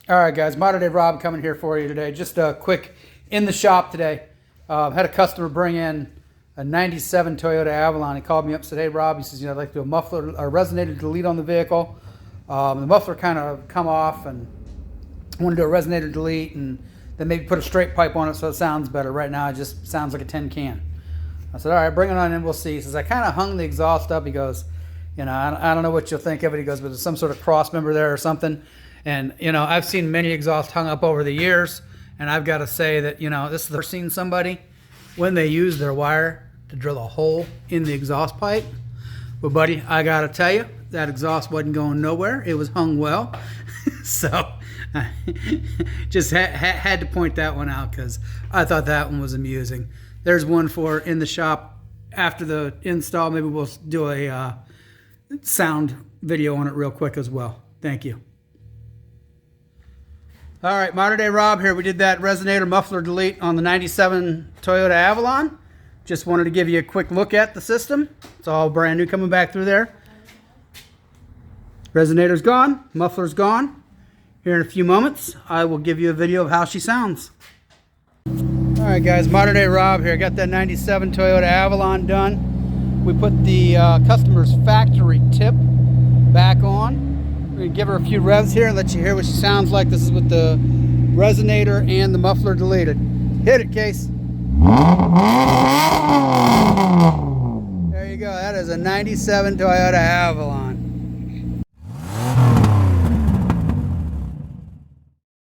All right, guys, Modern Day Rob coming here for you today. Just a quick in the shop today. Had a customer bring in a 97 Toyota Avalon. He called me up and said, hey, Rob, he says, I'd like to do a muffler or resonator delete on the vehicle. The muffler kind of come off and I want to do a resonator delete and then maybe put a straight pipe on it so it sounds better. Right now, it just sounds like a tin can. I said, all right, bring it on in, we'll see. He says, I kind of hung the exhaust up. He goes, I don't know what you'll think of it. He goes, but there's some sort of cross member there or something. And, I've seen many exhausts hung up over the years, and I've got to say that, this is the first seen somebody when they use their wire to drill a hole in the exhaust pipe. But, buddy, I got to tell you, that exhaust wasn't going nowhere. It was hung well. So, I just had to point that one out because I thought that one was amusing. There's one for in the shop after the install. Maybe we'll do a sound video on it real quick as well. Thank you. All right, Modern Day Rob here. We did that resonator muffler delete on the 97 Toyota Avalon. Just wanted to give you a quick look at the system. It's all brand new coming back through there. Resonator's gone, muffler's gone. Here in a few moments, I will give you a video of how she sounds. All right, guys, Modern Day Rob here. Got that 97 Toyota Avalon done. We put the customer's factory tip back on. We're going to give her a few revs here and let you hear what she sounds like. This is with the resonator and the muffler deleted. Hit it, Case. There you go. That is a 97 Toyota Avalon.